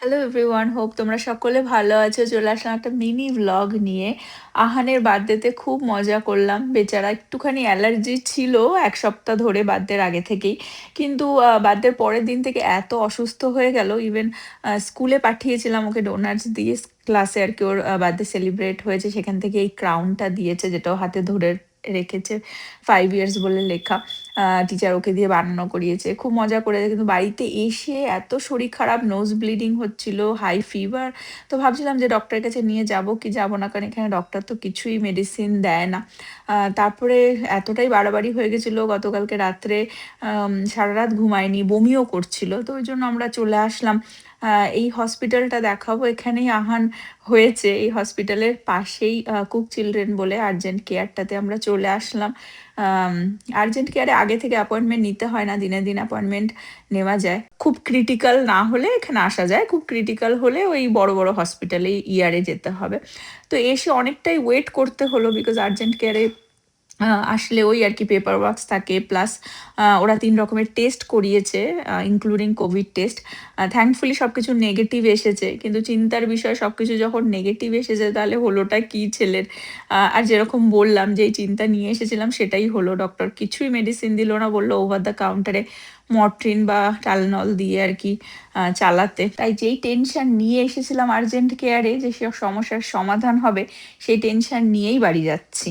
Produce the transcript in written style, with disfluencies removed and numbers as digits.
Hello everyone, hope তোমরা সকলে ভালো আছো। চলে আসলাম একটা মিনি ভ্লগ নিয়ে। আহানের বার্থডেতে খুব মজা করলাম। বেচারা একটুখানি অ্যালার্জি ছিল ১ সপ্তাহ ধরে বার্থডের আগে থেকেই। কিন্তু বার্থডের পরের দিন থেকে এত অসুস্থ হয়ে গেল, ইভেন স্কুলে পাঠিয়েছিলাম ওকে ডোনাটস দিয়ে। ক্লাসে আরকি ওর বার্থডে সেলিব্রেট হয়েছে। সেখান থেকে এই ক্রাউনটা দিয়েছে, যেটা ও হাতে ধরে রেখেছে। 5 ইয়ার্স বলে লেখা। টিচার ওকে দিয়ে বানানো করিয়েছে। খুব মজা করেছে। কিন্তু বাড়িতে এসে এত শরীর খারাপ, নোজ ব্লিডিং হচ্ছিল, হাই ফিভার। তো ভাবছিলাম যে ডক্টরের কাছে নিয়ে যাবো কি যাবো না, কারণ এখানে ডক্টর তো কিছুই মেডিসিন দেয় না। তারপরে এতটাই বাড়াবাড়ি হয়ে গেছিলো গতকালকে রাত্রে, সারারাত ঘুমায়নি, বমিও করছিল। তো ওই জন্য আমরা চলে আসলাম। এই হসপিটালটা দেখাবো, এখানেই আহান হয়েছে। এই হসপিটালের পাশেই কুক চিলড্রেন বলে আর্জেন্ট কেয়ারটাতে আমরা চলে আসলাম। আম আর্জেন্ট কেয়ারে আগে থেকে অ্যাপয়েন্টমেন্ট নিতে হয় না, দিনের দিন অ্যাপয়েন্টমেন্ট নেওয়া যায়। খুব ক্রিটিক্যাল না হলে এখানে আসা যায়, খুব ক্রিটিক্যাল হলে ওই বড় হসপিটালে ER-এ যেতে হবে। তো এসে অনেকটাই ওয়েট করতে হলো, বিকজ আর্জেন্ট কেয়ারে আসলে ওই আরকি পেপার ওয়ার্কস থাকে, প্লাস ওরা ৩ রকমের টেস্ট করিয়েছে, ইনক্লুডিং কোভিড টেস্ট। থ্যাঙ্কফুলি সবকিছু নেগেটিভ এসেছে। কিন্তু চিন্তার বিষয়, সবকিছু যখন নেগেটিভ এসেছে তাহলে হলোটা কি ছেলের? আর যেরকম বললাম, যেই চিন্তা নিয়ে এসেছিলাম সেটাই হলো। ডক্টর কিছুই মেডিসিন দিল না, বলল ওভার দ্য কাউন্টারে মর্টিন বা টালনল দিয়ে আরকি চালাতে। তাই যেই টেনশন নিয়ে এসেছিলাম আর্জেন্ট কেয়ারে যে সমস্যার সমাধান হবে, সেই টেনশন নিয়েই বাড়ি যাচ্ছি।